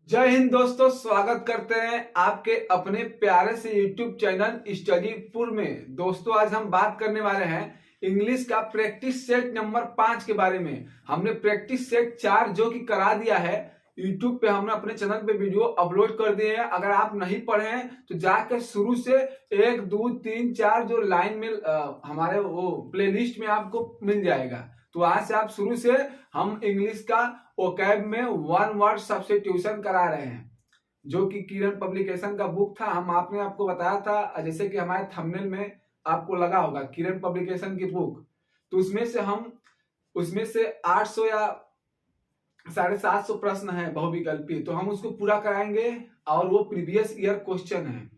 जय हिंद दोस्तों, स्वागत करते हैं आपके अपने प्यारे से YouTube चैनल स्टडीपुर में। दोस्तों आज हम बात करने वाले हैं इंग्लिश का प्रैक्टिस सेट नंबर 5 के बारे में। हमने प्रैक्टिस सेट 4 जो कि करा दिया है YouTube पे, हमने अपने चैनल पे वीडियो अपलोड कर दिए हैं। अगर आप नहीं पढ़े हैं तो जाकर शुरू से 1 2 3 4 जो लाइन में हमारे वो प्लेलिस्ट में आपको मिल जाएगा। तो आज से आप शुरू से हम इंग्लिश का ओकैब में 1 वर्ड सब्स्टिट्यूशन करा रहे हैं, जो कि किरण पब्लिकेशन का बुक था। आपने आपको बताया था, जैसे कि हमारे थंबनेल में आपको लगा होगा किरण पब्लिकेशन की बुक। तो उसमें से 800 या 750 प्रश्न है बहुविकल्पी, तो हम उसको पूरा कराएंगे। और वो प्रीवियस ईयर क्वेश्चन है।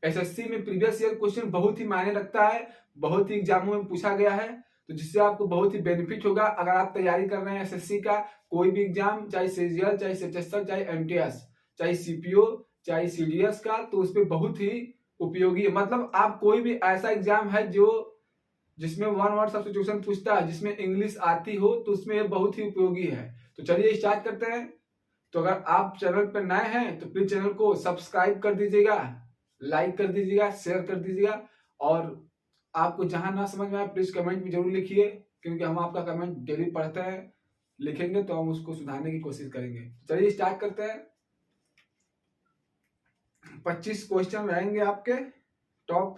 एसएससी में प्रीवियस ईयर क्वेश्चन बहुत ही मायने रखता है, बहुत ही एग्जामों में पूछा गया है, तो जिससे आपको बहुत ही बेनिफिट होगा। अगर आप तैयारी कर रहे हैं एसएससी का कोई भी एग्जाम, चाहे सीजीएल, चाहे सेचेस्टर, चाहे एमटीएस, चाहे सीपीओ, चाहे सीडीएस का, तो उसमें बहुत ही उपयोगी है। मतलब आप कोई भी ऐसा एग्जाम है जिसमें 1 वर्ड सब्स्टिट्यूशन पूछता है, जिसमें इंग्लिश आती हो, तो उसमें बहुत ही उपयोगी है। तो चलिए स्टार्ट करते हैं। तो अगर आप चैनल पर नए हैं तो प्लीज चैनल को सब्सक्राइब कर दीजिएगा, लाइक कर दीजिएगा, शेयर कर दीजिएगा। और आपको जहां ना समझ में आए प्लीज कमेंट में जरूर लिखिए, क्योंकि हम आपका कमेंट डेली पढ़ते हैं। लिखेंगे तो हम उसको सुधारने की कोशिश करेंगे। चलिए स्टार्ट करते हैं। 25 क्वेश्चन रहेंगे आपके टॉप।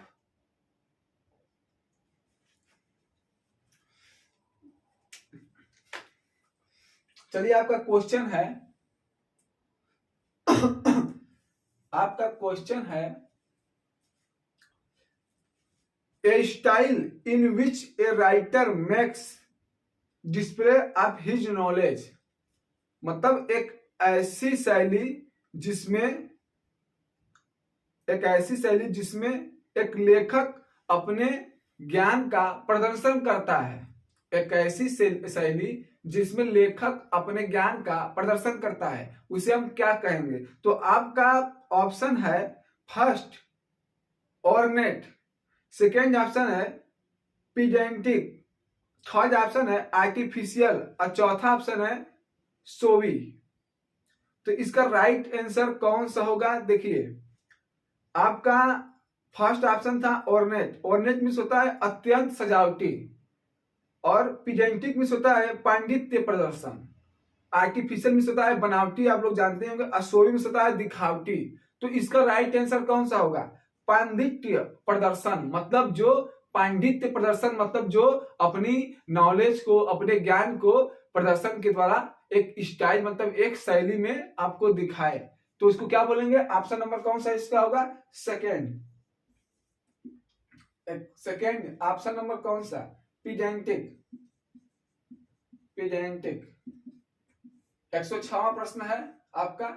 चलिए आपका क्वेश्चन है आपका क्वेश्चन है a style in which a writer makes display of his knowledge. मतलब एक ऐसी शैली जिसमें एक लेखक अपने ज्ञान का प्रदर्शन करता है। एक ऐसी शैली जिसमें लेखक अपने ज्ञान का प्रदर्शन करता है, उसे हम क्या कहेंगे? तो आपका ऑप्शन है फर्स्ट ऑर्नेट, सेकेंड ऑप्शन है पीडेंटिक, थर्ड ऑप्शन है आर्टिफिशियल और चौथा ऑप्शन है सोवी। तो इसका राइट आंसर कौन सा होगा? देखिए, आपका फर्स्ट ऑप्शन था ऑर्नेट। ऑर्नेट मीन्स होता है अत्यंत सजावटी, और पीडेंटिक मीन्स होता है पांडित्य प्रदर्शन, आर्टिफिशियल मीन्स होता है बनावटी, आप लोग जानते होंगे, और सोवी मीन्स होता है दिखावटी। तो इसका राइट आंसर कौन सा होगा? पांडित्य प्रदर्शन। मतलब जो पांडित्य प्रदर्शन, मतलब जो अपनी नॉलेज को, अपने ज्ञान को प्रदर्शन के द्वारा एक स्टाइल, मतलब एक शैली में आपको दिखाए, तो उसको क्या बोलेंगे? ऑप्शन नंबर कौन सा इसका होगा? सेकेंड ऑप्शन नंबर कौन सा? पीडेंटिक। 106वां प्रश्न है आपका,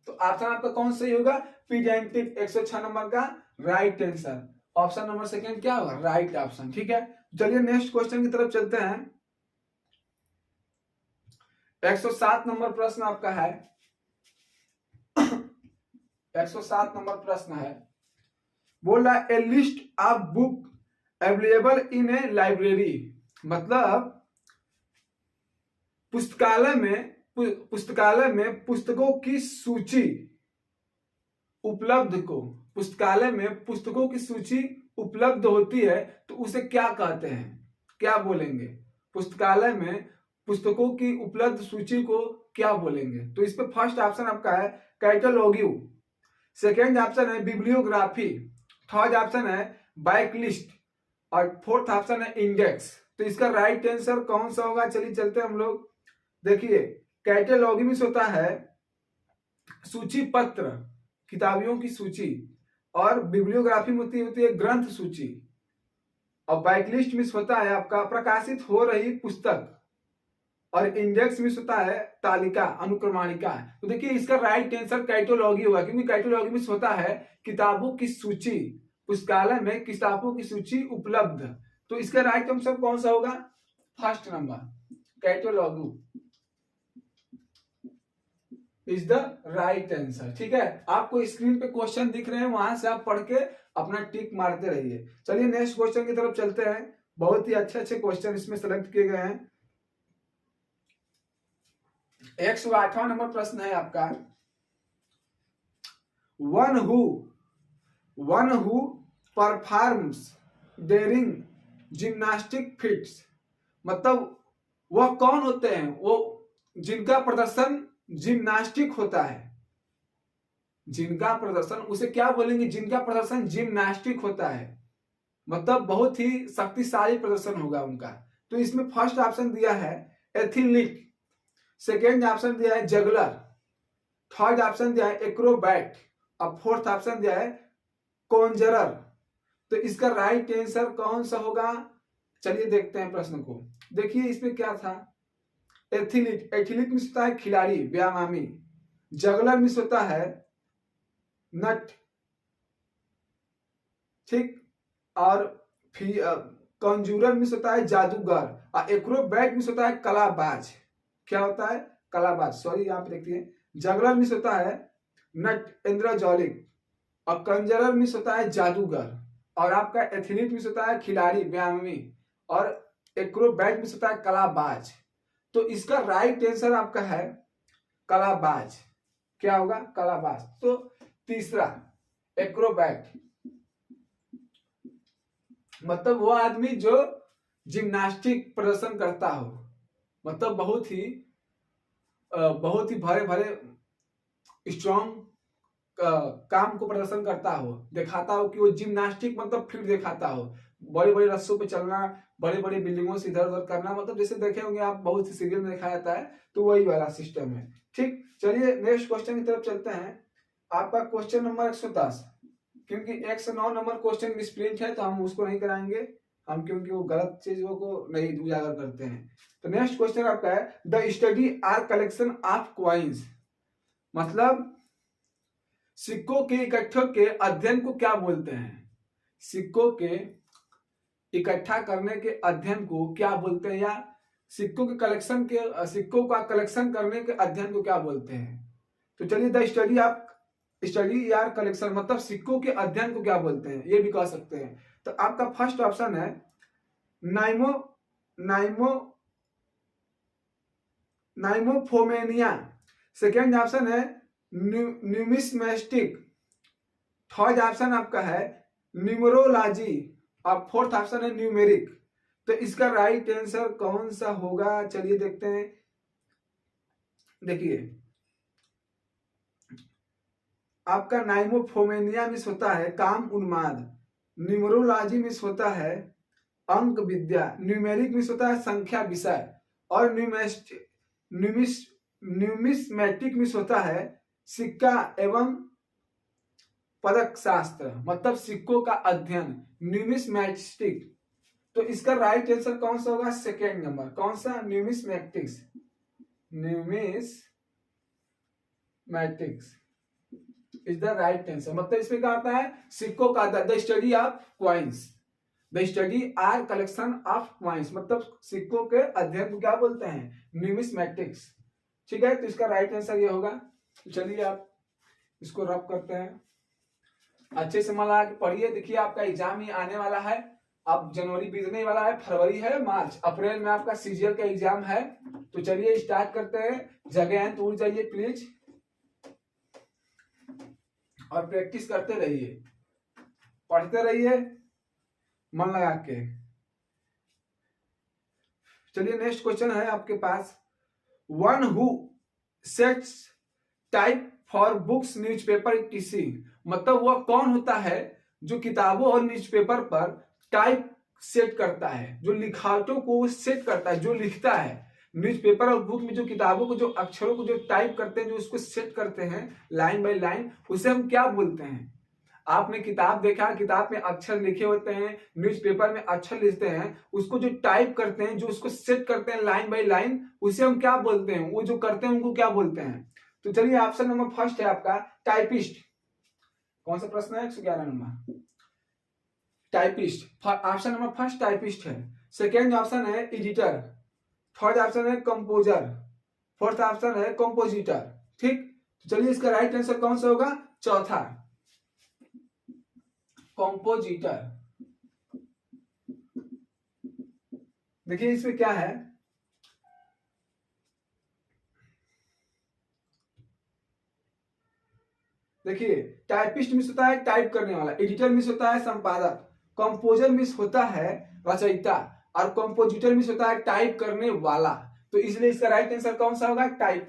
तो ऑप्शन आपका कौन सही होगा? पीडेंटिक, 106 नंबर का right answer. Option number second क्या होगा? Right option. ठीक है, चलिए नेक्स्ट क्वेश्चन की तरफ चलते हैं। 107 नंबर प्रश्न आपका है। 107 नंबर प्रश्न है, बोल रहा है a list of book available in a library. मतलब पुस्तकालय में पुस्तकों की सूची उपलब्ध होती है, तो उसे क्या कहते हैं? क्या बोलेंगे? पुस्तकालय में पुस्तकों की उपलब्ध सूची को क्या बोलेंगे? तो इस पे फर्स्ट ऑप्शन आपका है कैटलॉगिंग, सेकेंड ऑप्शन है बिब्लियोग्राफी, थर्ड ऑप्शन है बैक लिस्ट, और फोर्थ ऑप्शन है इंडेक्स। तो इसका राइट आंसर कौन सा होगा? चलिए चलते हैं हम लोग। देखिए, कैटलॉगिंग में होता है सूची पत्र, किताबियों की सूची, और बिब्लियोग्राफी में होती है ग्रंथ सूची, और बैकलिस्ट में होता है आपका प्रकाशित हो रही पुस्तक, और इंडेक्स में होता है तालिका, अनुक्रमणिका। तो देखिए इसका राइट आंसर कैटलॉगी होगा, क्योंकि कैटलॉगी में होता है किताबों की सूची, पुस्तकालय में किताबों की सूची उपलब्ध। तो इसका राइट आंसर कौन सा होगा? First number, catalogue is the right answer. ठीक है, आपको स्क्रीन पे क्वेश्चन दिख रहे हैं, वहां से आप पढ़ के अपना टिक मारते रहिए। चलिए नेक्स्ट क्वेश्चन की तरफ चलते हैं। बहुत ही अच्छे अच्छे क्वेश्चन इसमें सेलेक्ट किए गए हैं। 108वां नंबर प्रश्न है आपका, one who performs daring gymnastic feats, मतलब वह कौन होते हैं, वो जिनका प्रदर्शन जिम्नास्टिक होता है, जिनका प्रदर्शन, उसे क्या बोलेंगे, जिनका प्रदर्शन जिम्नास्टिक होता है, मतलब बहुत ही शक्तिशाली प्रदर्शन होगा उनका। तो इसमें फर्स्ट ऑप्शन दिया है एथलीट, सेकेंड ऑप्शन दिया है जगलर, थर्ड ऑप्शन दिया है एक्रोबैट और फोर्थ ऑप्शन दिया है कॉन्जरर। तो इसका राइट आंसर कौन सा होगा, चलिए देखते हैं प्रश्न को। देखिए इसमें क्या था, एथलीट, एथलीट मीन्स होता है खिलाड़ी, व्यायामी। जगलर मीन्स होता है नट, ठीक, और कॉन्जूरर मीन्स होता है जादूगर, और एक्रोबैट मीन्स होता है कलाबाज। क्या होता है, कलाबाज, सॉरी यहाँ पे देखिए। जगलर मीन्स होता है नट इंद्रजौलिक, और कंजरर मीन्स होता है जादूगर, और आपका एथलीट मीन्स होता है खिलाड़ी, व्यायामी, और एक्रोबैट मीन्स होता है कलाबाज। तो इसका राइट आंसर आपका है कलाबाज। क्या होगा, कलाबाज। तो तीसरा एक्रोबैट, मतलब वो आदमी जो जिम्नास्टिक प्रदर्शन करता हो, मतलब बहुत ही भरे भरे स्ट्रॉन्ग काम को प्रदर्शन करता हो, दिखाता हो कि वो जिम्नास्टिक मतलब फिट दिखाता हो, बड़े बड़े रस्सों पे चलना, बड़े बड़े बिल्डिंगों से इधर उधर करना, मतलब जैसे देखे होंगे आप बहुत सी सीरियल में दिखाया जाता है, तो वही वाला सिस्टम है। ठीक, चलिए नेक्स्ट क्वेश्चन की तरफ चलते हैं। आपका क्वेश्चन नंबर 110, क्योंकि 109 नंबर क्वेश्चन मिसप्रिंट है तो हम उसको नहीं कराएंगे हम, क्योंकि वो गलत चीजों को नहीं उजागर करते हैं। तो नेक्स्ट क्वेश्चन आपका है the study or collection of coins, मतलब सिक्कों के इकट्ठे के अध्ययन को क्या बोलते हैं, सिक्कों के इकट्ठा करने के अध्ययन को क्या बोलते हैं, या सिक्कों के कलेक्शन के, सिक्कों का कलेक्शन करने के अध्ययन को क्या बोलते हैं। तो चलिए द स्टडी यार कलेक्शन, मतलब सिक्कों के अध्ययन को क्या बोलते हैं, ये भी कह सकते हैं। तो आपका फर्स्ट ऑप्शन है नाइमो नाइमो नाइमोफोमेनिया, सेकेंड ऑप्शन है न्यूमिस्मेटिक, थर्ड ऑप्शन आपका है न्यूमरोलॉजी, और फोर्थ ऑप्शन है न्यूमेरिक। तो इसका राइट आंसर कौन सा होगा, चलिए देखते हैं। देखिए आपका नाइमोफोमेनिया मिस होता है काम उन्माद, न्यूमरोलॉजी मिस होता है अंक विद्या, न्यूमेरिक मिस होता है संख्या विषय, और न्यूमिस्मेटिक मिस होता है सिक्का एवं पदक शास्त्र, मतलब सिक्कों का अध्ययन, न्यूमिस्मेटिक। तो इसका राइट आंसर कौन सा होगा, सेकेंड नंबर, कौन सा, numismatics, numismatics is the right answer. मतलब इसमें क्या आता है, सिक्कों का the study of coins, the study or collection of coins, मतलब सिक्कों के अध्ययन को क्या बोलते हैं, न्यूमिस्मेटिक्स। ठीक है, तो इसका राइट आंसर ये होगा। तो चलिए आप इसको रब करते हैं, अच्छे से मन लगा के पढ़िए। देखिए आपका एग्जाम ही आने वाला है, अब जनवरी बीतने वाला है, फरवरी है, मार्च अप्रैल में आपका सीजीएल का एग्जाम है। तो चलिए स्टार्ट करते हैं, जगह हैं तो उड़ जाइए प्लीज, और प्रैक्टिस करते रहिए, पढ़ते रहिए मन लगा के। चलिए नेक्स्ट क्वेश्चन है आपके पास, one who sets type for books newspaper etc, मतलब वह कौन होता है जो किताबों और न्यूज़पेपर पर टाइप सेट करता है, जो लिखावटों को सेट करता है, जो लिखता है न्यूज़पेपर और बुक में, जो किताबों को, जो अक्षरों को जो टाइप करते हैं, जो उसको सेट करते हैं लाइन बाय लाइन, उसे हम क्या बोलते हैं। आपने किताब देखा, किताब में अक्षर लिखे होते हैं, न्यूज़पेपर में अक्षर लिखते हैं, उसको जो टाइप करते हैं, जो उसको सेट करते हैं लाइन बाय लाइन, उसे हम क्या बोलते हैं, वो जो करते हैं उनको क्या बोलते हैं। तो चलिए ऑप्शन नंबर फर्स्ट है आपका टाइपिस्ट, कौन सा प्रश्न है, 111 number, typist. Option number first typist है, सेकेंड ऑप्शन है एडिटर, थर्ड ऑप्शन है कंपोजर, फोर्थ ऑप्शन है कंपोजिटर। ठीक, तो चलिए इसका राइट आंसर कौन सा होगा, चौथा कंपोजिटर। देखिए इसमें क्या है, देखिए, टाइपिस्ट मीन्स होता है टाइप करने वाला, एडिटर मीन्स होता है संपादक, कंपोजर मीन्स होता है रचयिता, और कंपोजिटर मीन्स होता है टाइप करने वाला। तो इसलिए इसका राइट आंसर कौन सा होगा? Type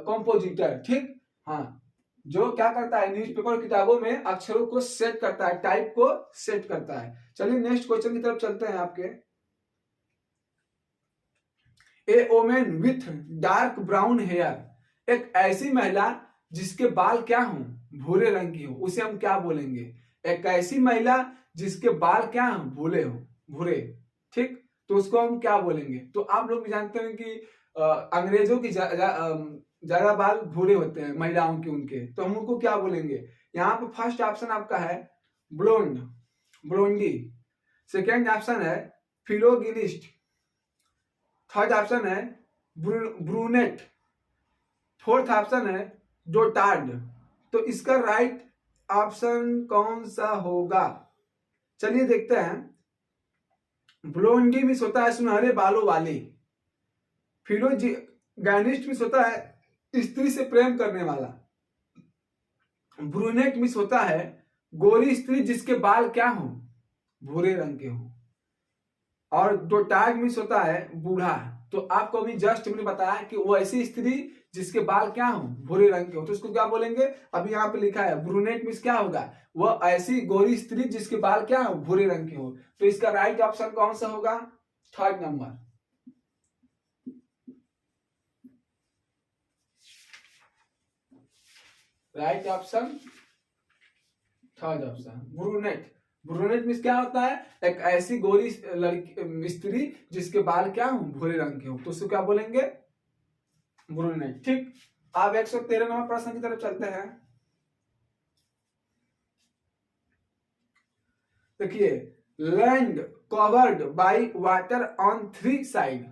compositor. ठीक, हाँ, जो क्या करता है न्यूज़पेपर किताबों में अक्षरों को सेट करता है, टाइप को सेट करता है। चलिए नेक्स्ट क्वेश्चन की तरफ चलते हैं आपके। A women with dark brown hair, एक ऐसी महिला जिसके बाल क्या हो? भूरे रंग की हो, उसे हम क्या बोलेंगे? एक ऐसी महिला जिसके बाल क्या हो? भूरे। ठीक, तो उसको हम क्या बोलेंगे? तो आप लोग भी जानते हैं कि अंग्रेजों की ज्यादा बाल भूरे होते हैं महिलाओं के, उनके, तो हम उनको क्या बोलेंगे? यहाँ पे फर्स्ट ऑप्शन आपका है ब्लोंड, ब्लोंडी। सेकेंड ऑप्शन है फिलोगिनिस्ट। थर्ड ऑप्शन है ब्रूनेट। फोर्थ ऑप्शन है डोटार्ड। तो इसका राइट ऑप्शन कौन सा होगा? चलिए देखते हैं। ब्लोंडी मिस होता है सुनहरे बालों वाली, फिलोजिनिस्ट मिस होता है स्त्री से प्रेम करने वाला, ब्रूनेट मिस होता है गोरी स्त्री जिसके बाल क्या हो? भूरे रंग के हो, और डोटार्ड मिस होता है बूढ़ा। तो आपको अभी जस्ट मैंने बताया कि वो ऐसी स्त्री जिसके बाल क्या हो? भूरे रंग के हो, तो उसको क्या बोलेंगे? अभी यहाँ पे लिखा है ब्रूनेट मीन्स क्या होगा? वो ऐसी गोरी स्त्री जिसके बाल क्या हो? भूरे रंग के हो। तो इसका राइट ऑप्शन कौन सा होगा? Third number. Right option third option brunette. Brunette means क्या होता है? एक ऐसी गोरी लड़की स्त्री जिसके बाल क्या हो? भूरे रंग के हो, तो उसको क्या बोलेंगे? ब्रूनेट। ठीक, आप 113 नंबर प्रश्न की तरफ चलते हैं। देखिए, land covered by water on three side,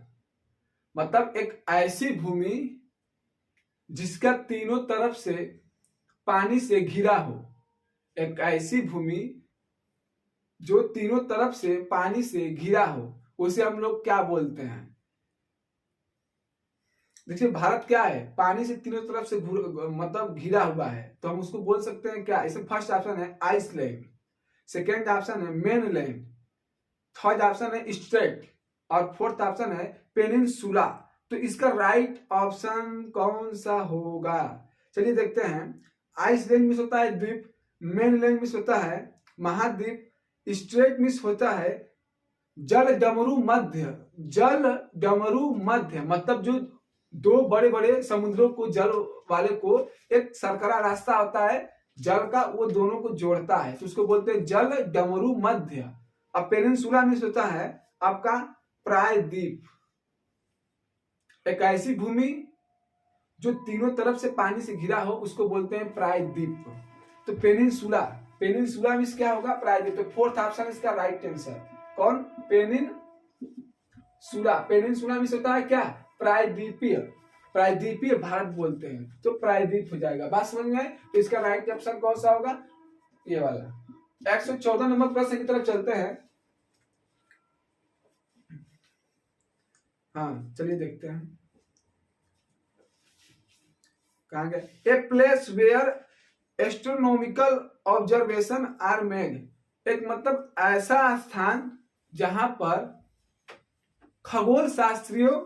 मतलब एक ऐसी भूमि जिसका तीनों तरफ से पानी से घिरा हो। एक ऐसी भूमि जो तीनों तरफ से पानी से घिरा हो, उसे हम लोग क्या बोलते हैं? देखिए, भारत क्या है? पानी से तीनों तरफ से मतलब घिरा हुआ है, तो हम उसको बोल सकते हैं क्या? इसमें फर्स्ट ऑप्शन है आइसलैंड, सेकेंड ऑप्शन है मेनलैंड, थर्ड ऑप्शन है स्ट्रेट, और फोर्थ ऑप्शन है पेनिनसुला। तो इसका राइट ऑप्शन कौन सा होगा? चलिए देखते हैं। आइसलैंड मिस होता है द्वीप, मेनलैंड मिस होता है महाद्वीप, स्ट्रेट मिस होता है जल डमरू मध्य। जल डमरू मध्य मतलब जो दो बड़े बड़े समुद्रों को, जल वाले को एक सरकरा रास्ता होता है जल का, वो दोनों को जोड़ता है, तो उसको बोलते हैं जल डमरू मध्य। अब पेनिनसुला में होता है आपका प्रायद्वीप, एक ऐसी भूमि जो तीनों तरफ से पानी से घिरा हो, उसको बोलते हैं प्रायद्वीप। तो पेनिनसुला, पेनिनसुला में क्या होगा? प्रायद्वीप। तो फोर्थ ऑप्शन इसका राइट आंसर। कौन? पेनिनसुला। पेनिनसुला में होता है क्या? प्रायद्वीपीय। प्रायद्वीपीय भारत बोलते हैं, तो प्रायद्वीप हो जाएगा। बात समझ में आए? तो इसका राइट ऑप्शन कौन सा होगा? ये वाला। 114 नंबर प्रश्न की तरफ चलते हैं। हाँ, चलिए देखते हैं कहाँ गए। A place where astronomical observation are made, एक मतलब ऐसा स्थान जहां पर खगोल शास्त्रियों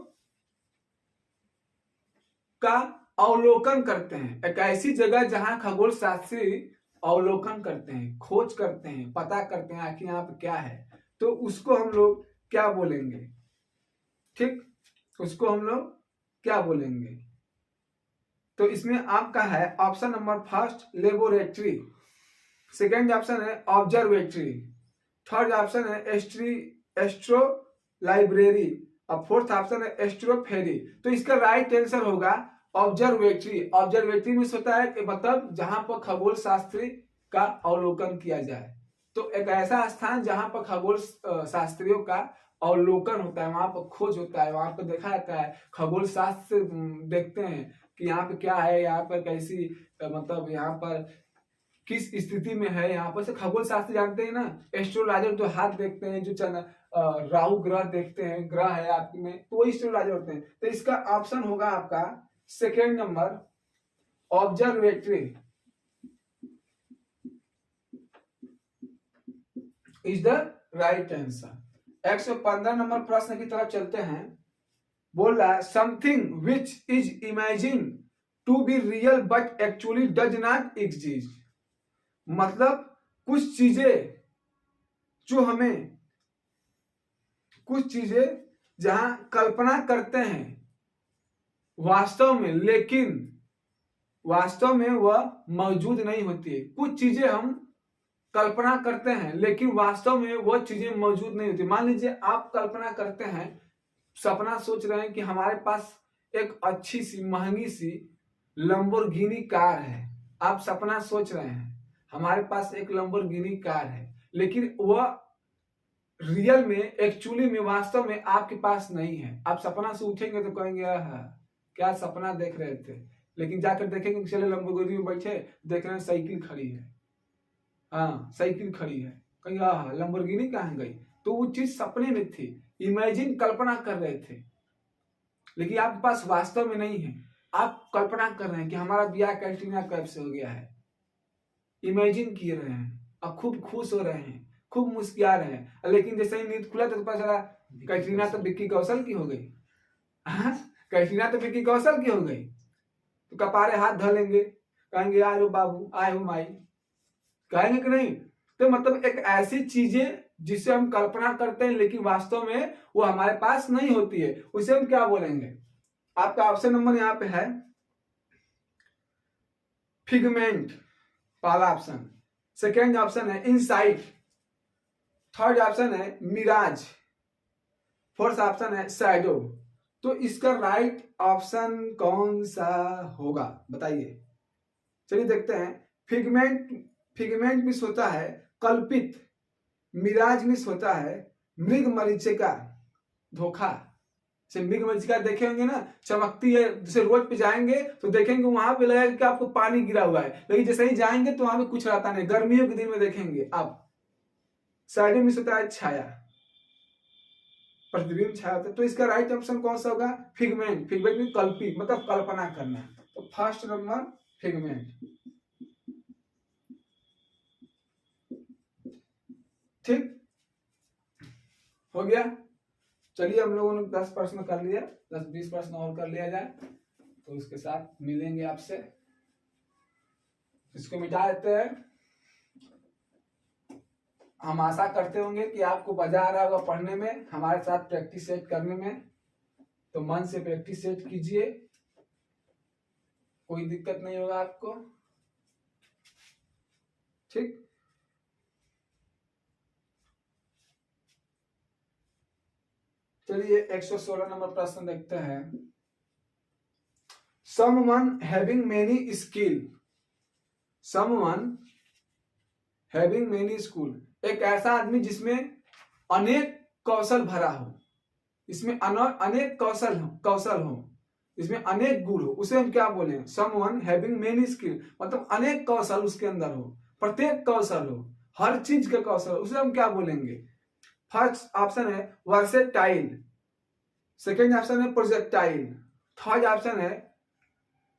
का अवलोकन करते हैं। एक ऐसी जगह जहां खगोल शास्त्री अवलोकन करते हैं, खोज करते हैं, पता करते हैं आखिर यहाँ पे क्या है, तो उसको हम लोग क्या बोलेंगे? ठीक, उसको हम लोग क्या बोलेंगे? तो इसमें आपका है option number first laboratory, second option है ऑब्जर्वेटरी, थर्ड ऑप्शन है एस्ट्रो लाइब्रेरी, और फोर्थ ऑप्शन है एस्ट्रोफेरी। तो इसका राइट आंसर होगा ऑब्जर्वेटरी। ऑब्जर्वेटरी में होता है कि मतलब जहां पर खगोल शास्त्री का अवलोकन किया जाए, तो एक ऐसा स्थान जहां पर खगोल शास्त्रियों का अवलोकन होता है, वहां पर खोज होता है, वहां पर देखा जाता है, खगोल शास्त्र से देखते हैं कि यहाँ पे क्या है, यहाँ पर कैसी मतलब यहाँ पर किस स्थिति में है। यहाँ पर से खगोल शास्त्री जानते हैं ना, एस्ट्रोलॉजर जो हाथ देखते हैं, जो राहु ग्रह देखते हैं, ग्रह है आपके में, तो वो एस्ट्रोलॉजर होते हैं। तो इसका ऑप्शन होगा आपका second number observatory. Is the right answer. 115 नंबर प्रश्न की तरफ चलते हैं। बोल रहा है something which is imagine to be real but actually does not exist. मतलब कुछ चीजें जो हमें, कुछ चीजें जहां कल्पना करते हैं वास्तव में, लेकिन वास्तव में वह मौजूद नहीं होती है। कुछ चीजें हम कल्पना करते हैं लेकिन वास्तव में वह चीजें मौजूद नहीं होती। मान लीजिए आप कल्पना करते हैं, सपना सोच रहे हैं कि हमारे पास एक अच्छी सी महंगी सी लंबोर्गिनी कार है। आप सपना सोच रहे हैं हमारे पास एक लंबोर्गिनी कार है, लेकिन वह रियल में, एक्चुअली में, वास्तव में आपके पास नहीं है। आप सपना से उठेंगे तो कहेंगे क्या सपना देख रहे थे, लेकिन जाकर देखेंगे चले लंबोर्गिनी में बैठे, देख रहे हैं साइकिल खड़ी है। हाँ, साइकिल खड़ी है, कहीं लंबोर्गिनी कहाँ गई? तो वो चीज सपने में थी, इमेजिन, कल्पना कर रहे थे, लेकिन आपके पास वास्तव में नहीं है। आप कल्पना कर रहे हैं कि हमारा ब्याह कैटरीना कैफ से हो गया है, इमेजिन किए रहे हैं और खूब खुश हो रहे हैं, खूब मुस्कुरा रहे हैं, लेकिन जैसे ही नींद खुला तो पता चला कैटरीना तो विक्की कौशल की हो गई। कैटरीना तो विक्की कौशल की हो गई, तो कपारे हाथ धो लेंगे, कहेंगे आए हो बाबू, आए हो माई, कहेंगे कि नहीं? तो मतलब एक ऐसी चीजें जिसे हम कल्पना करते हैं लेकिन वास्तव में वो हमारे पास नहीं होती है, उसे हम क्या बोलेंगे? आपका ऑप्शन नंबर यहाँ पे है फिगमेंट, पहला ऑप्शन। सेकेंड ऑप्शन है इनसाइट, थर्ड ऑप्शन है मिराज, फोर्थ ऑप्शन है शैडो। तो इसका राइट ऑप्शन कौन सा होगा बताइए? चलिए देखते हैं। फिगमेंट मिस होता है कल्पित, मिराज मिस होता है मृग मरीचिका, धोखा। से मृग मरीचिका देखे होंगे ना, चमकती है, जैसे रोड पे जाएंगे तो देखेंगे वहां पे लगेगा कि आपको पानी गिरा हुआ है, लेकिन जैसे ही जाएंगे तो वहां पे कुछ रहता नहीं। गर्मियों के दिन में देखेंगे आप। शैडो मिस होता है छाया, प्रतिबिंब छाया होता है। तो इसका राइट ऑप्शन कौन सा होगा? फिगमेंट में कल्पित, मतलब कल्पना करना। तो फर्स्ट नंबर फिगमेंट। ठीक हो गया। चलिए हम लोगों ने 10 प्रश्न कर लिया, 10-20 प्रश्न और कर लिया जाए तो उसके साथ मिलेंगे आपसे। इसको मिटा देते हैं। हम आशा करते होंगे कि आपको मजा आ रहा होगा पढ़ने में, हमारे साथ प्रैक्टिस सेट करने में। तो मन से प्रैक्टिस सेट कीजिए, कोई दिक्कत नहीं होगा आपको। ठीक, चलिए 116 नंबर प्रश्न देखते हैं। Someone having many skill, someone having many skill, एक ऐसा आदमी जिसमें अनेक कौशल भरा हो, इसमें अनेक कौशल हो, इसमें अनेक गुण हो, उसे हम क्या बोले? Someone having many skill, मतलब अनेक कौशल उसके अंदर हो, प्रत्येक कौशल हो, हर चीज का कौशल, उसे हम क्या बोलेंगे? फर्स्ट ऑप्शन है वर्सेटाइल, सेकेंड ऑप्शन है प्रोजेक्टाइल, थर्ड ऑप्शन है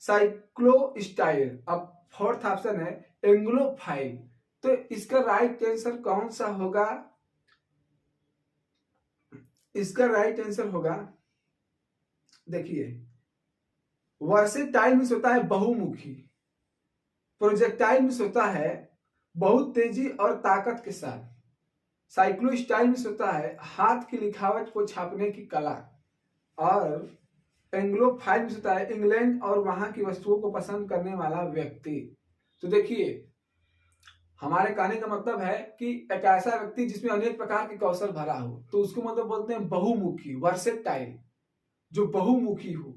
साइक्लोस्टाइल, अब फोर्थ ऑप्शन है एंग्लोफाइल। तो इसका राइट आंसर कौन सा होगा? इसका राइट आंसर होगा, देखिए, वर्सेटाइल मीन्स होता है बहुमुखी, प्रोजेक्टाइल मीन्स होता है बहुत तेजी और ताकत के साथ, साइक्लोस्टाइल मीन्स होता है हाथ की लिखावट को छापने की कला, और एंग्लोफाइल मीन्स होता है इंग्लैंड और वहां की वस्तुओं को पसंद करने वाला व्यक्ति। तो देखिए, हमारे कहने का मतलब है कि एक ऐसा व्यक्ति जिसमें अनेक प्रकार के कौशल भरा हो, तो उसको मतलब बोलते हैं बहुमुखी, वर्सेटाइल। जो बहुमुखी हो,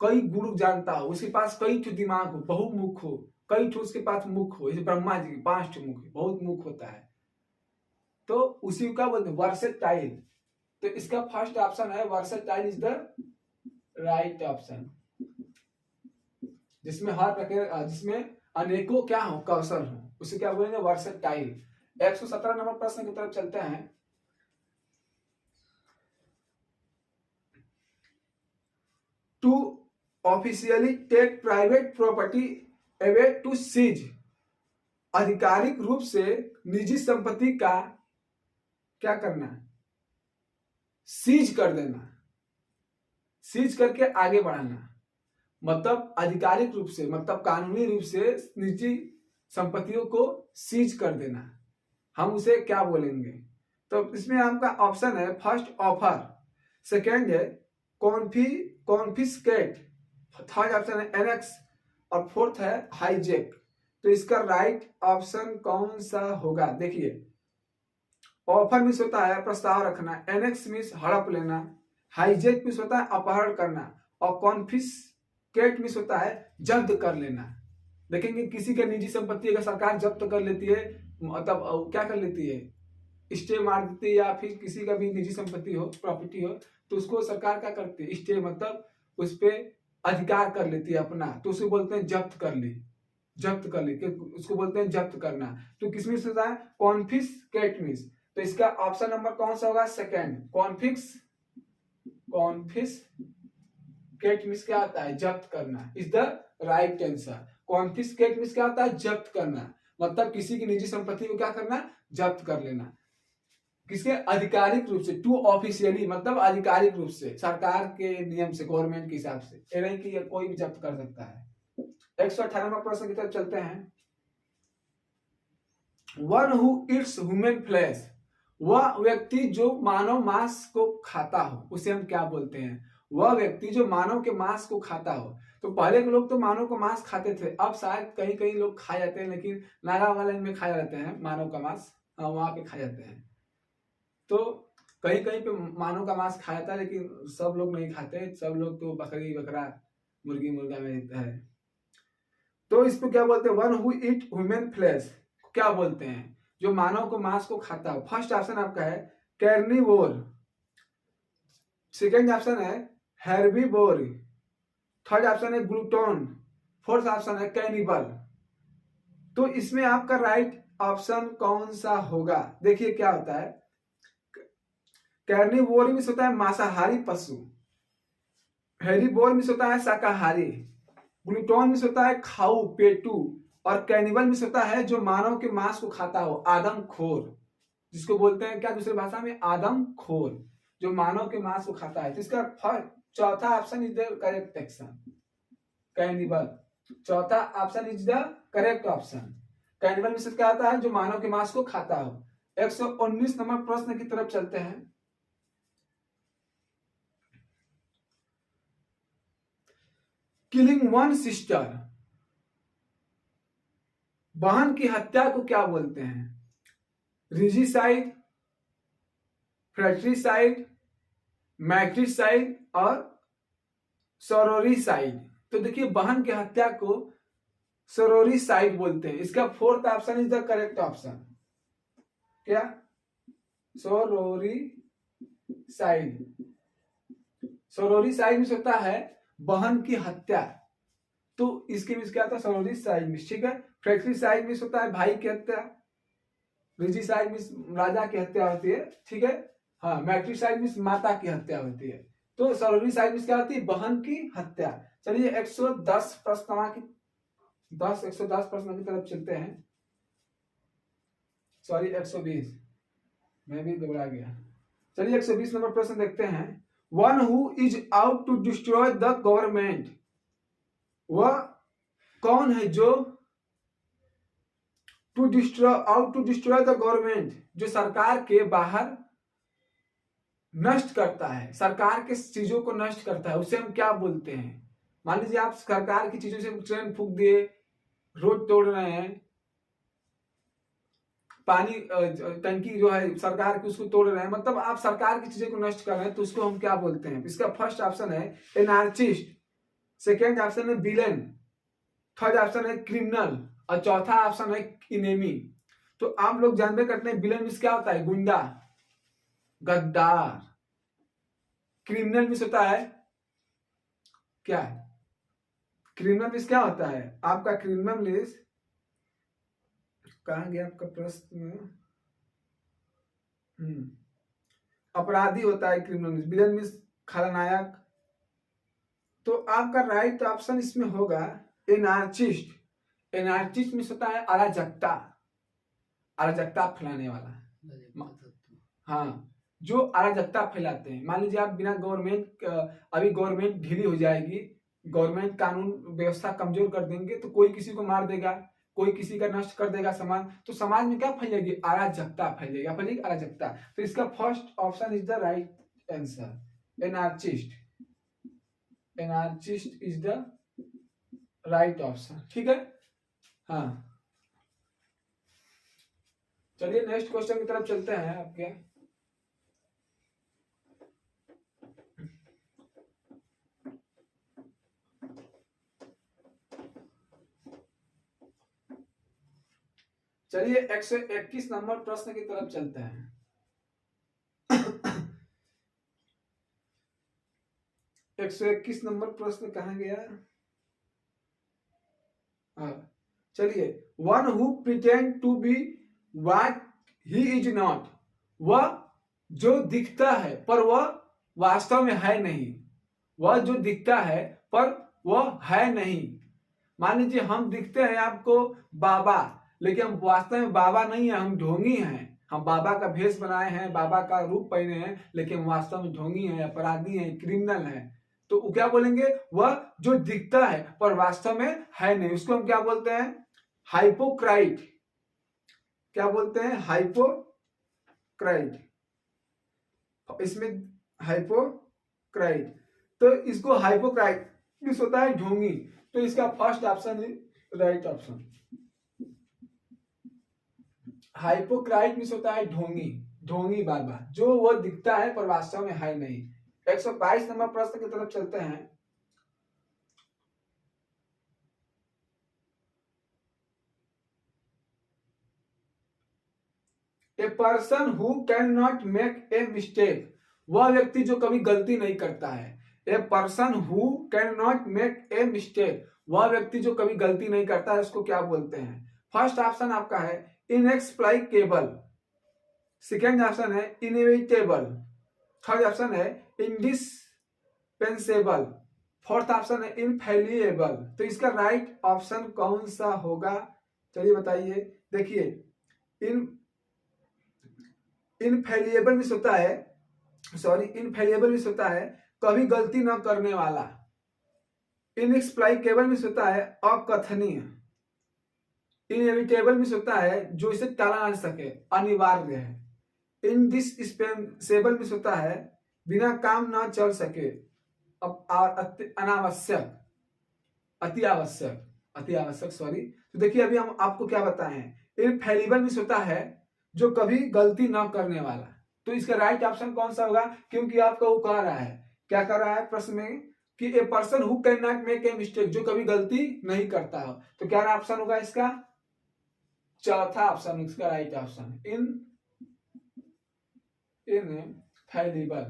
कई गुण जानता हो, उसके पास कई ठो दिमाग हो, बहुमुख हो, कई ठो उसके पास मुख हो, जैसे ब्रह्मा जी के 5 ठो मुख, बहुत मुख होता है, तो उसी का बोलते हैं वर्सेटाइल। तो इसका फर्स्ट ऑप्शन है versatile is the right option, जिसमें हर प्रकार, जिसमें अनेकों क्या हो, कौशल हो, उसे क्या बोलेंगे? वर्सेटाइल। 117 नंबर प्रश्न की तरफ चलते हैं। To officially take private property away to seize, आधिकारिक रूप से निजी संपत्ति का क्या करना, सीज कर देना, सीज करके आगे बढ़ाना, मतलब आधिकारिक रूप से, मतलब कानूनी रूप से निजी संपत्तियों को सीज कर देना, हम उसे क्या बोलेंगे। तो इसमें आपका ऑप्शन है फर्स्ट ऑफर, सेकेंड है कॉन्फिस्केट, थर्ड ऑप्शन है एनेक्स और फोर्थ है हाईजेक। तो इसका राइट ऑप्शन कौन सा होगा। देखिए, ऑफर मीन्स होता है प्रस्ताव रखना, एनेक्स मीन्स हड़प लेना, हाईजेक मीन्स होता है अपहरण करना और कॉन्फिस्केट मीन्स होता है जब्त कर लेना। देखेंगे किसी का निजी संपत्ति अगर सरकार जब्त कर लेती है, मतलब क्या कर लेती है, स्टे मार देती है, या फिर किसी का भी निजी संपत्ति हो, प्रॉपर्टी हो, तो उसको सरकार क्या करती है, स्टे मतलब उस पर अधिकार कर लेती है अपना, तो उसको बोलते हैं जब्त कर ली, जब्त कर ली, उसको बोलते हैं जब्त करना। तो किस मीन्स होता है, कॉन्फिस्केट मीन्स। तो इसका ऑप्शन नंबर कौन सा होगा, सेकेंड, कॉन्फिस्केट मीन्स क्या होता है, जब्त करना, is the right answer. Confiscate means क्या होता है, जब्त करना, मतलब किसी की निजी संपत्ति को क्या करना, जब्त कर लेना, किसके, आधिकारिक रूप से, टू ऑफिशियली मतलब आधिकारिक रूप से, सरकार के नियम से, गवर्नमेंट के हिसाब से, ये नहीं कि कोई भी जब्त कर सकता है। 118वां प्रश्न की तरफ चलते हैं। One who it's human flesh, वह व्यक्ति जो मानव मांस को खाता हो उसे हम क्या बोलते हैं। वह व्यक्ति जो मानव के मांस को खाता हो। तो पहले के लोग तो मानव का मांस खाते थे, अब शायद कहीं कहीं लोग खा जाते हैं, लेकिन नागालैंड में खाया जाते हैं मानव का मांस, वहां पे खा जाते हैं। तो कहीं कहीं पे मानव का मांस खाया था, लेकिन सब लोग नहीं खाते, सब लोग तो बकरी बकरा मुर्गी मुर्गा में रहता है। तो इसको क्या बोलते हैं, one who eat human flesh क्या बोलते हैं, जो मानव को मांस को खाता हो। फर्स्ट ऑप्शन आपका है कैर्निवोर, सेकेंड ऑप्शन है हेर्बिवोर, थर्ड ऑप्शन है ग्लूटोन, फोर्थ ऑप्शन है कैनिबल। तो इसमें आपका राइट ऑप्शन कौन सा होगा। देखिए क्या होता है, कैर्निवोर में होता है मांसाहारी पशु, हेर्बिवोर में होता है शाकाहारी, ग्लूटोन में होता है खाऊ पेटू, और कैनिबल में होता है जो मानव के मांस को खाता हो, आदमखोर, जिसको बोलते हैं क्या दूसरी भाषा में, आदमखोर, जो मानव के मांस को खाता है। तो इसका चौथा option is the correct option, cannibal, चौथा option is the correct option. Cannibal में क्या आता है, जो मानव के मांस को खाता हो। 119 नंबर प्रश्न की तरफ चलते हैं। किलिंग वन सिस्टर, बहन की हत्या को क्या बोलते हैं, रिजिसाइड, फ्रेट्रिसाइड, मैट्रिसाइड और सोरोरिसाइड। तो देखिए बहन की हत्या को सोरोरिसाइड बोलते हैं। इसका fourth option is the correct option, क्या, सोरोरिसाइड। सोरोरिसाइड में होता है बहन की हत्या, तो इसके में क्या होता है, सोरोरिसाइड में, ठीक है। फ्रेट्रिसाइड में होता है भाई की हत्या, रिजिसाइड में राजा की हत्या होती है, ठीक है। हाँ, मैट्रिसाइड में माता की हत्या होती है। तो सोरोरिसाइड में क्या होती है, बहन की हत्या। चलिए 110 प्रश्न की 110 प्रश्न की तरफ चलते हैं। सॉरी 120, मैं भी घबरा गया। चलिए 120 नंबर प्रश्न देखते हैं। One who is out to destroy the government, वह कौन है जो out to destroy the government, जो सरकार के बाहर नष्ट करता है, सरकार के चीजों को नष्ट करता है, उसे हम क्या बोलते हैं। मान लीजिए आप सरकार की चीजों से ट्रेन फूंक दिए, रोड तोड़ रहे हैं, पानी टंकी जो है सरकार की उसको तोड़ रहे हैं, मतलब आप सरकार की चीजें को नष्ट कर रहे हैं, तो उसको हम क्या बोलते हैं। इसका फर्स्ट ऑप्शन है एनार्चिस्ट, सेकेंड ऑप्शन है विलेन, थर्ड ऑप्शन है क्रिमिनल और चौथा ऑप्शन है इनेमी। तो आप लोग जानते करते हैं विलेन मीन्स क्या होता है, गुंडा, गद्दार। क्रिमिनल मीन्स होता है क्या, क्रिमिनल मीन्स क्या होता है आपका, क्रिमिनल मीन्स, कहां गया आपका प्रश्न, अपराधी होता है क्रिमिनल मीन्स, विलेन मीन्स खलनायक। तो आपका राइट ऑप्शन इसमें होगा एनार्चिस्ट। मीन्स होता है अराजकता, अराजकता फैलाने वाला, हाँ, जो अराजकता फैलाते हैं। मान लीजिए आप बिना गवर्नमेंट अभी गवर्नमेंट ढीली हो जाएगी, गवर्नमेंट कानून व्यवस्था कमजोर कर देंगे तो कोई किसी को मार देगा, कोई किसी का नष्ट कर देगा समाज, तो समाज में क्या फैलेगी? अराजकता फैलेगी, फैलेगी अराजकता। तो इसका first option is the right answer, anarchist. Anarchist is the right option, ठीक है। हाँ, चलिए नेक्स्ट क्वेश्चन की तरफ चलते हैं आपके। चलिए 121 नंबर प्रश्न की तरफ चलते हैं। 121 नंबर प्रश्न कहाँ गया? हाँ, चलिए, one who pretend to be what he is not, वह जो दिखता है पर वह वास्तव में है नहीं। वह जो दिखता है पर वह है नहीं। मान लीजिए हम दिखते हैं आपको बाबा, लेकिन हम वास्तव में बाबा नहीं है, हम ढोंगी हैं। हम बाबा का भेष बनाए हैं, बाबा का रूप पहने हैं, लेकिन वास्तव में ढोंगी हैं, अपराधी हैं, क्रिमिनल हैं। तो क्या बोलेंगे? वह जो दिखता है पर वास्तव में है नहीं, उसको हम क्या बोलते हैं? हाइपोक्राइट। क्या बोलते हैं? हाइपोक्राइट। इसमें हाइपोक्राइट, तो इसको हाइपोक्राइट मींस होता है ढोंगी। तो इसका फर्स्ट ऑप्शन है राइट ऑप्शन। हाइपोक्राइट मींस होता है ढोंगी, ढोंगी बाबा, जो वो दिखता है पर वास्तव में है नहीं। 122 नंबर प्रश्न की तरफ चलते हैं। A person who can not make a mistake, वह व्यक्ति जो कभी गलती नहीं करता है। A person who can not make a mistake, वह व्यक्ति जो कभी गलती नहीं करता है, उसको क्या बोलते हैं? फर्स्ट ऑप्शन आपका है इनएक्सप्लाइकेबल, सेकेंड ऑप्शन है इनएविटेबल, थर्ड ऑप्शन है इंडिस्पेंसेबल, फोर्थ ऑप्शन है इनफेलिएबल। तो इसका राइट ऑप्शन कौन सा होगा? चलिए बताइए। देखिए, इनफेलिएबल मीन्स होता है, सॉरी, इनफेलिएबल मीन्स होता है कभी गलती न करने वाला। इनएक्सप्लाइकेबल मीन्स होता है अकथनीय। इनएविटेबल मीन्स होता है जो इसे टाला ना सके, अनिवार्य है। इंडिस्पेंसेबल मीन्स होता है बिना काम ना चल सके, अनावश्यक, अति आवश्यक, अति आवश्यक, सॉरी। तो देखिए अभी हम आपको क्या बताएं, इनफेलिबल मीन्स होता है जो कभी गलती ना करने वाला। तो इसका राइट ऑप्शन कौन सा होगा? क्योंकि आपका वो कह रहा है, क्या कर रहा है प्रश्न में कि a person who can not make a mistake, जो कभी गलती नहीं करता हो। तो क्या ऑप्शन होगा इसका? चौथा ऑप्शन इसका राइट ऑप्शन, इनफेलिबल,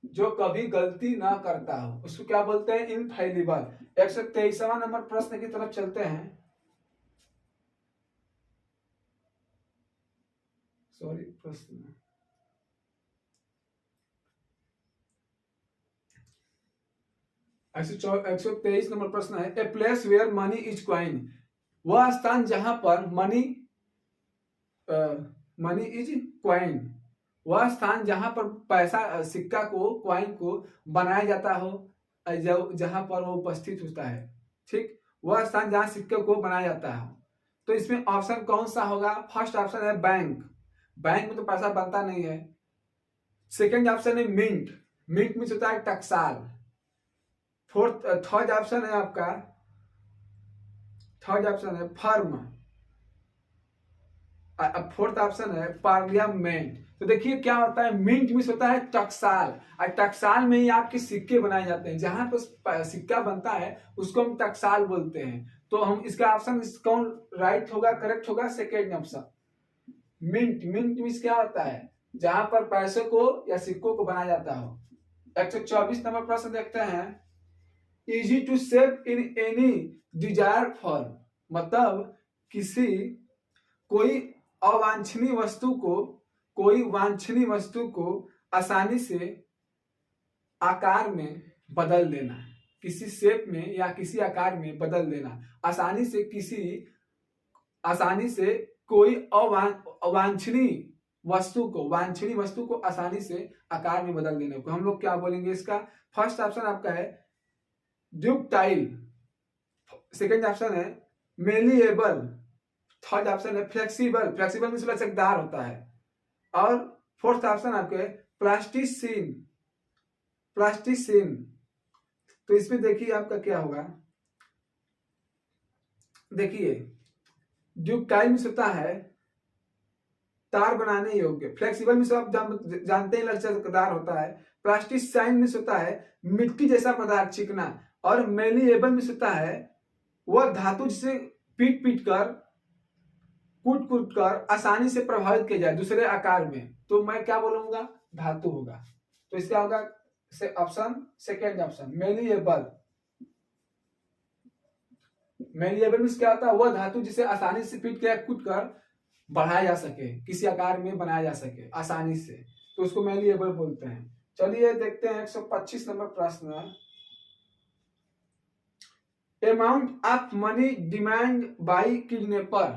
जो कभी गलती ना करता हो उसको क्या बोलते हैं? इनफेलिबल। 123वां नंबर प्रश्न की तरफ चलते हैं। सॉरी, प्रश्न 123 नंबर प्रश्न है, a place where money is coined, वह स्थान जहां पर मनी इज क्वाइन, वह स्थान जहां पर पैसा, सिक्का को, क्वाइन को बनाया जाता हो, जहां पर वो उपस्थित होता है, ठीक, वह स्थान जहां सिक्के को बनाया जाता है। तो इसमें ऑप्शन कौन सा होगा? फर्स्ट ऑप्शन है बैंक, बैंक में तो पैसा बनता नहीं है। सेकेंड ऑप्शन है मिंट, मिंट में होता है टकसाल। थर्ड ऑप्शन है आपका, थर्ड ऑप्शन है फर्म। फोर्थ ऑप्शन है पार्लियामेंट। तो देखिए क्या होता है, मिंट मीन्स होता है टकसाल, और टकसाल में ही आपके सिक्के बनाए जाते हैं। जहां पर सिक्का बनता है उसको हम टकसाल बोलते हैं। तो हम इसका ऑप्शन कौन राइट होगा, करेक्ट होगा? Second option, mint. Mint means क्या होता है? जहां पर पैसे को या सिक्कों को बनाया जाता हो। 124 नंबर प्रश्न देखते हैं, easy to save in any desired form, मतलब किसी कोई अवांछनीय वस्तु को, कोई वांछनीय वस्तु को आसानी से आकार में बदल देना, किसी शेप में या किसी आकार में बदल देना, आसानी से कोई अवांछनीय वस्तु को, वांछनीय वस्तु को आसानी से आकार में बदल देने को हम लोग क्या बोलेंगे? इसका फर्स्ट ऑप्शन आपका है ड्यूक्टाइल, सेकेंड ऑप्शन है मेलिएबल, थर्ड ऑप्शन है फ्लेक्सिबल, फ्लेक्सिबल में लचकदार होता है, और फोर्थ ऑप्शन आपके प्लास्टिसिन, प्लास्टिसिन। तो इसमें देखिए आपका क्या होगा, देखिए ड्यूक्टाइल में होता है तार बनाने योग्य, फ्लेक्सिबल में आप जानते हैं लचकदार होता है, प्लास्टिसाइन में होता है मिट्टी जैसा पदार्थ चिकना, और मेलिएबल में होता है वह धातु जिसे पीट पीट कर कूट कूट कर आसानी से प्रभावित किया जाए दूसरे आकार में। तो मैं क्या बोलूंगा? धातु होगा। तो इसका होगा option second option malleable. Malleable में क्या होता है? वह धातु जिसे आसानी से पीट कर कूट कर बढ़ाया जा सके, किसी आकार में बनाया जा सके आसानी से, तो उसको मेलिएबल बोलते हैं। चलिए देखते हैं 125 नंबर प्रश्न। Amount of money demand by kidnapper,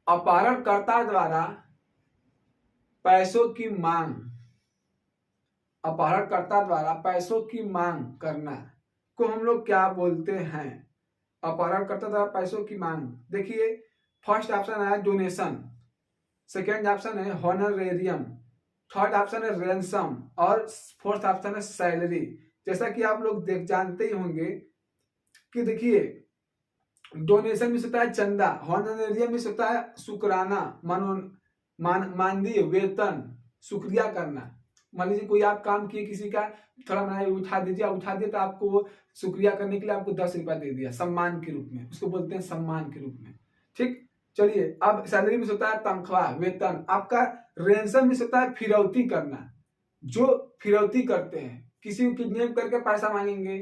अपहरणकर्ता द्वारा पैसों की मांग, अपहरणकर्ता द्वारा पैसों की मांग करना को हम लोग क्या बोलते हैं? अपहरणकर्ता द्वारा पैसों की मांग, देखिए फर्स्ट ऑप्शन है डोनेशन, सेकेंड ऑप्शन है हॉनरेरियम, थर्ड ऑप्शन है रेंसम, और फोर्थ ऑप्शन है सैलरी। जैसा कि आप लोग जानते ही होंगे कि देखिए डोनेशन में होता है चंदा, हॉनरेरियम में होता है शुक्राना, मानदेय, वेतन, शुक्रिया करना। मान लीजिए कोई आप काम किए किसी का, थोड़ा बनाए उठा दीजिए, उठा दिए तो आपको शुक्रिया करने के लिए आपको 10 रुपया दे दिया सम्मान के रूप में, उसको बोलते हैं सम्मान के रूप में। ठीक, चलिए अब सैलरी में होता है तनख्वाह, वेतन। आपका रेंसम में होता है फिरौती करना, जो फिरौती करते हैं, किसी को किडनैप करके पैसा मांगेंगे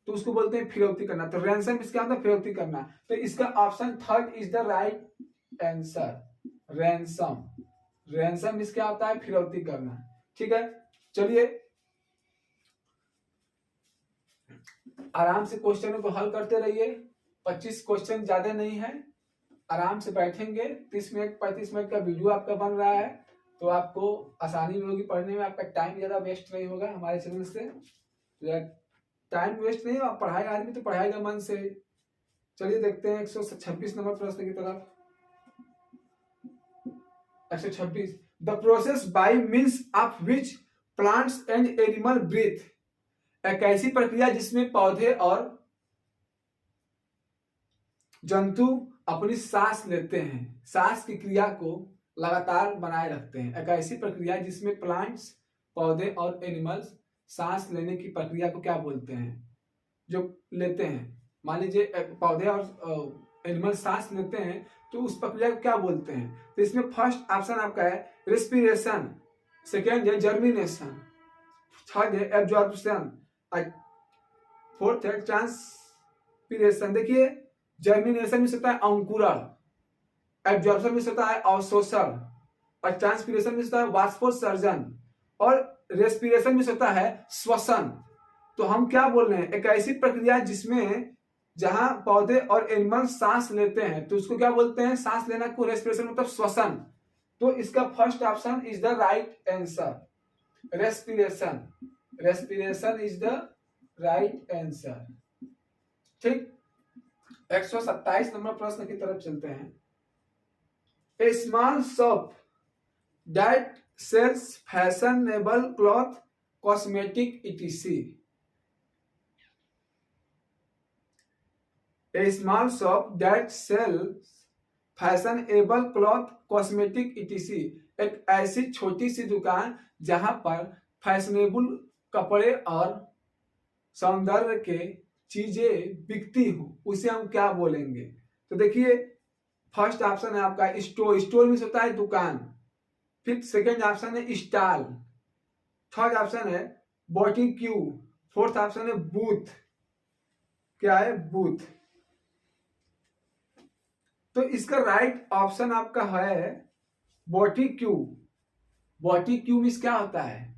तो उसको बोलते हैं फिरौती करना। तो रैंसम इसका होता है फिरौती करना। तो इसका option third is the right answer, ransom. Ransom इसका होता है फिरौती करना। ठीक है, चलिए आराम से क्वेश्चनों को हल करते रहिए। 25 क्वेश्चन ज्यादा नहीं है, आराम से बैठेंगे। 30 मिनट 35 मिनट का वीडियो आपका बन रहा है, तो आपको आसानी होगी पढ़ने में, आपका टाइम ज्यादा वेस्ट नहीं होगा हमारे चैनल से। टाइम वेस्ट नहीं, आप पढ़ाएगा आदमी तो पढ़ाएगा मन से। चलिए देखते हैं 126 नंबर प्रश्न की तरफ। 126, the process by means of which plants and animal breathe, एक ऐसी प्रक्रिया जिसमें पौधे और जंतु अपनी सांस लेते हैं, सांस की क्रिया को लगातार बनाए रखते हैं। एक ऐसी प्रक्रिया जिसमें प्लांट्स, पौधे और एनिमल्स सांस लेने की प्रक्रिया को क्या बोलते हैं? जो लेते हैं, मान लीजिए पौधे और एनिमल सांस लेते हैं तो उस प्रक्रिया को क्या बोलते हैं? तो इसमें फर्स्ट ऑप्शन आपका है रेस्पिरेशन, सेकेंड है जर्मिनेशन, थर्ड है एब्जॉर्प्शन, फोर्थ है ट्रांसपिरेशन। देखिए जर्मिनेशन में होता है अंकुरण, एब्जॉर्प्शन में होता है अवशोषण, और ट्रांसपिरेशन में होता है वाष्पोत्सर्जन, और रेस्पिरेशन में होता है श्वसन। तो हम क्या बोल रहे हैं? एक ऐसी प्रक्रिया जिसमें जहां पौधे और एनिमल सांस लेते हैं तो उसको क्या बोलते हैं? सांस लेना को रेस्पिरेशन मतलब श्वसन। तो इसका first option is the right answer, respiration. Respiration is the right answer. ठीक, 127 नंबर प्रश्न की तरफ चलते हैं। A small shop that sells fashionable cloth, cosmetic etc. A small shop that sells fashionable cloth, cosmetic etc. एक ऐसी छोटी सी दुकान जहां पर फैशनेबल कपड़े और सौंदर्य के चीजें बिकती हो, उसे हम क्या बोलेंगे? तो देखिए फर्स्ट ऑप्शन है आपका स्टोर, स्टोर में होता है दुकान। फिर सेकेंड ऑप्शन है स्टॉल, थर्ड ऑप्शन है बॉटिक्यू, फोर्थ ऑप्शन है बूथ। क्या है? बूथ। तो इसका राइट ऑप्शन आपका है बॉटिक्यू। बॉटिक्यू मीन्स क्या होता है?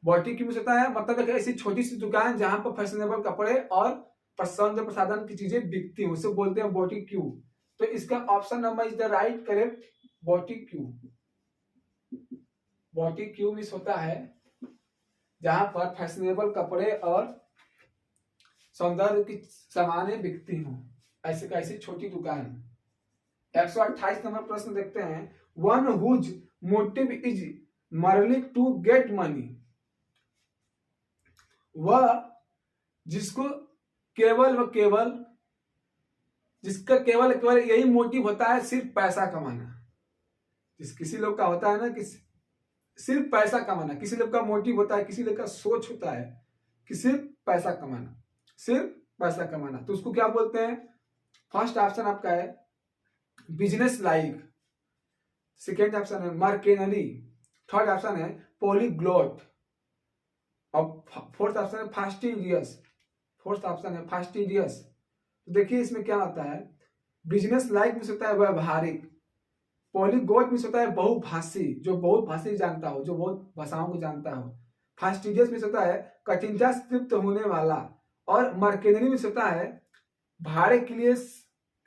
बॉटिक्यू मीन्स होता है मतलब एक ऐसी छोटी सी दुकान जहां पर फैशनेबल कपड़े और सौंदर्य प्रसाधन की चीजें बिकती हैं, उसे बोलते हैं बॉटिक्यू। तो इसका option number is the right correct, boutique. Q means होता है जहां पर फैशनेबल कपड़े और सौंदर्य की सामानें बिकती हूँ, ऐसे कैसी छोटी दुकान। 128 नंबर प्रश्न देखते हैं। वन हुज मोटिव इज मरली टू गेट मनी, वह जिसको केवल व केवल जिसका केवल केवल यही मोटिव होता है सिर्फ पैसा कमाना। किसी लोग का होता है ना कि सिर्फ पैसा कमाना, किसी लोग का मोटिव होता है, किसी लोग का सोच होता है कि सिर्फ पैसा कमाना, सिर्फ पैसा कमाना, तो उसको क्या बोलते हैं। फर्स्ट ऑप्शन आपका है बिजनेस लाइक, सेकेंड ऑप्शन है मर्केनरी, थर्ड ऑप्शन है पॉलीग्लॉट और फोर्थ ऑप्शन है फास्टिडियस। फोर्थ ऑप्शन है फास्टिडियस। तो देखिए इसमें क्या होता है, बिजनेस लाइक में होता है व्यवहारिक, पॉलीग्लॉट में होता है बहुभाषी, जो बहुत भाषी जानता हो, जो बहुत भाषाओं को जानता हो। फास्टिडियस में होता है कठिनता से तृप्त होने वाला, और मर्केनरी में होता है भाड़े के लिए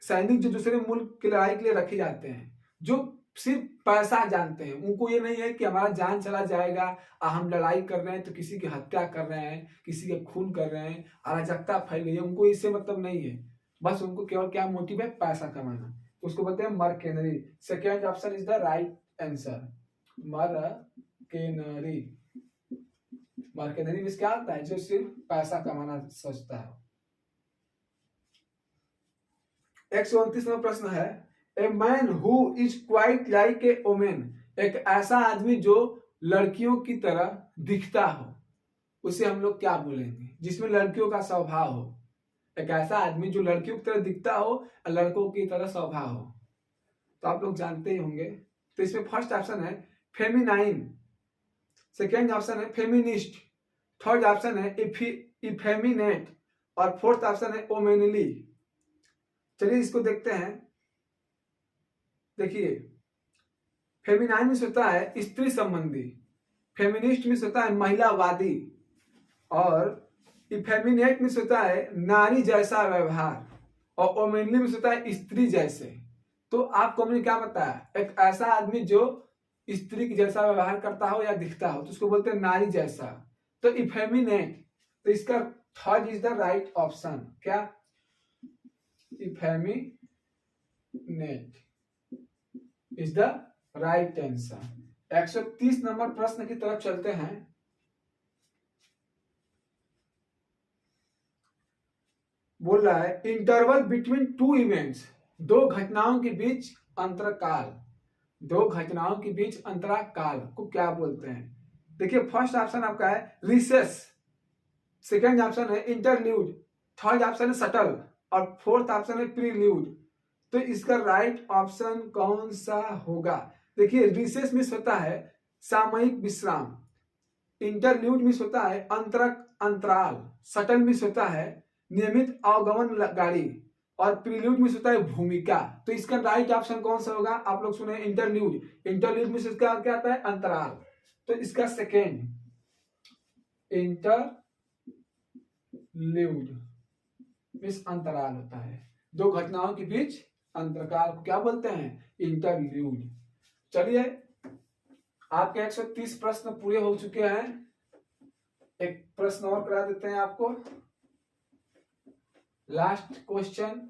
सैनिक जो दूसरे मुल्क की लड़ाई के लिए रखे जाते हैं, जो सिर्फ पैसा जानते हैं। उनको ये नहीं है कि हमारा जान चला जाएगा, हम लड़ाई कर रहे हैं तो किसी की हत्या कर रहे हैं, किसी के खून कर रहे हैं, अराजकता फैल गई है, उनको इससे मतलब नहीं है। बस उनको केवल क्या मोटिव है, पैसा कमाना, तो उसको बोलते हैं mercenary. Second option is the right answer, mercenary. Mercenary में क्या होता है, जो सिर्फ पैसा कमाना सोचता है। 129 नंबर प्रश्न है। A man who is quite like a women, एक ऐसा आदमी जो लड़कियों की तरह दिखता हो, उसे हम लोग क्या बोलेंगे, जिसमें लड़कियों का स्वभाव हो। एक ऐसा आदमी जो लड़कियों की तरह दिखता हो और लड़कों की तरह स्वभाव हो, तो आप लोग जानते ही होंगे। तो इसमें फर्स्ट ऑप्शन है फेमिनाइन, सेकेंड ऑप्शन है फेमिनिस्ट, थर्ड ऑप्शन है इफेमिनेट और फोर्थ ऑप्शन है ओमेनली। चलिए इसको देखते हैं। देखिए फेमिनाइन में होता है स्त्री संबंधी, फेमिनिस्ट में होता है महिलावादी, और इफेमिनेट में होता है नारी जैसा व्यवहार, और ओमेनली में होता है स्त्री जैसे। तो आपको हमने क्या बताया, एक ऐसा आदमी जो स्त्री की जैसा व्यवहार करता हो या दिखता हो, तो उसको बोलते हैं नारी जैसा। तो इफेमिनेट, तो इसका third is the right option, क्या, effeminate is the right answer. 130 number प्रश्न की तरफ चलते हैं। बोल रहा है इंटरवल बिटवीन टू इवेंट्स, दो घटनाओं के बीच अंतरकाल, दो घटनाओं के बीच अंतराकाल को क्या बोलते हैं। देखिए फर्स्ट ऑप्शन आपका है रिसेस, सेकेंड ऑप्शन है इंटरल्यूड, थर्ड ऑप्शन है सटल और फोर्थ ऑप्शन है प्रील्यूड। तो इसका राइट ऑप्शन कौन सा होगा। देखिए रिसेस मिस होता है सामयिक विश्राम, इंटरल्यूड मिस होता है अंतराल, सटल मिस होता है नियमित अवगमन गाड़ी, और प्रील्यूड मिस होता है भूमिका। तो इसका राइट ऑप्शन कौन सा होगा, आप लोग सुने इंटरल्यूड, इंटरल्यूड मिस इसका क्या आता है, अंतराल। तो इसका सेकेंड इंटरल्यूड मिस अंतराल होता है, दो घटनाओं के बीच अंतराल को क्या बोलते हैं, इंटरल्यूड। चलिए आपके 130 प्रश्न पूरे हो चुके हैं। एक प्रश्न और करा देते हैं आपको, लास्ट क्वेश्चन।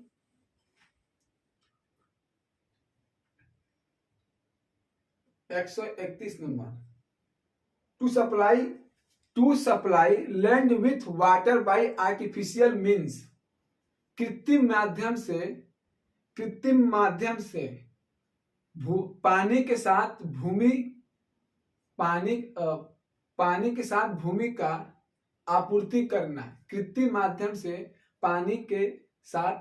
एक्सो 31 नंबर, to supply land with water by artificial means, कृत्रिम माध्यम से पानी के साथ भूमि का आपूर्ति करना, कृत्रिम माध्यम से पानी के साथ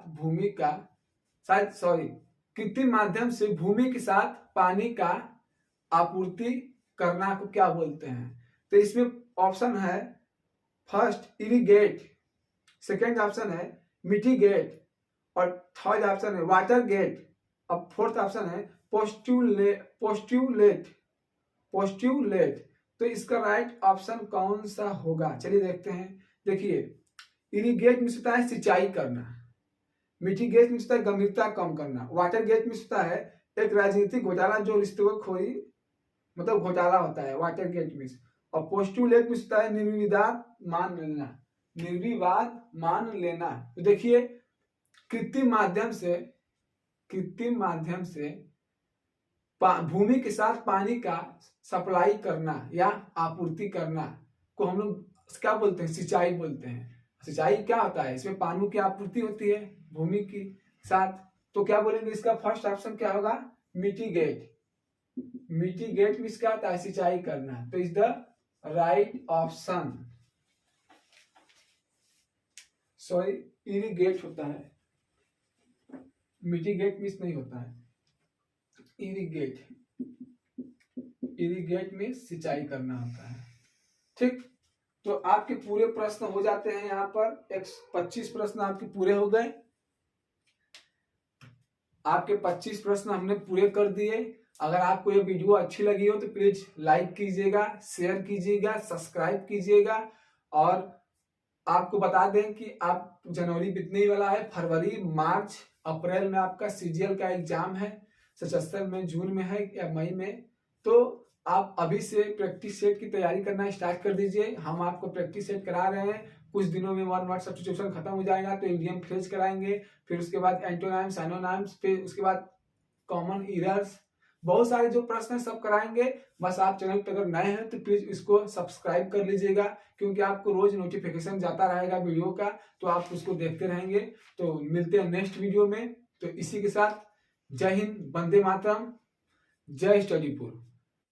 कृत्रिम माध्यम से भूमि के साथ पानी का आपूर्ति करना को क्या बोलते हैं। तो इसमें ऑप्शन है फर्स्ट इरिगेट, सेकेंड ऑप्शन है मिटिगेट और थर्ड ऑप्शन है वाटर गेट और फोर्थ ऑप्शन है पोस्ट्यूलेट। तो इसका राइट ऑप्शन कौन सा होगा, चलिए देखते हैं। देखिए इरिगेट में होता है सिंचाई करना, मिटिगेट में होता है गंभीरता कम करना, वाटर गेट में होता है एक राजनीतिक घोटाला जो रिश्वतखोरी मतलब घोटाला होता है, वाटर गेट मीन्स। और पोस्टुलेट मीन्स होता है निर्विवाद मान लेना, निर्विवाद मान लेना। तो देखिए कृत्रिम माध्यम से भूमि के साथ पानी का सप्लाई करना या आपूर्ति करना को हम लोग क्या बोलते हैं, सिंचाई बोलते हैं। सिंचाई क्या होता है, इसमें पानी की आपूर्ति होती है भूमि के साथ। तो क्या बोलेंगे, इसका फर्स्ट ऑप्शन क्या होगा, मिटिगेट। मिटिगेट मीन्स क्या होता है, सिंचाई करना। तो is the right option. Sorry, irrigate होता है, मिटिगेट मीन्स नहीं होता है, इरिगेट। इरिगेट में सिंचाई करना होता है। ठीक, तो आपके पूरे प्रश्न हो जाते हैं यहाँ पर। 25 प्रश्न आपके पूरे हो गए। आपके 25 प्रश्न हमने पूरे कर दिए। अगर आपको ये वीडियो अच्छी लगी हो तो प्लीज लाइक कीजिएगा, शेयर कीजिएगा, सब्सक्राइब कीजिएगा। और आपको बता दें कि आप जनवरी बीतने ही वाला है, फरवरी, मार्च, अप्रैल में आपका सीजीएल का एग्जाम है, 77 में, जून में है या मई में। तो आप अभी से प्रैक्टिस सेट की तैयारी करना स्टार्ट कर दीजिए। हम आपको प्रैक्टिस सेट करा रहे हैं। कुछ दिनों में वन वर्ड सब्स्टिट्यूशन खत्म हो जाएगा तो ईडीएम फ्रेज कराएंगे, फिर उसके बाद एंटोनिम्स, सिनोनिम्स, फिर उसके बाद कॉमन एरर्स, बहुत सारे जो प्रश्न है सब कराएंगे। बस आप चैनल पर अगर नए हैं तो प्लीज इसको सब्सक्राइब कर लीजिएगा, क्योंकि आपको रोज नोटिफिकेशन जाता रहेगा वीडियो का, तो आप उसको देखते रहेंगे। तो मिलते हैं नेक्स्ट वीडियो में। तो इसी के साथ जय हिंद, वंदे मातरम, जय स्टडीपुर।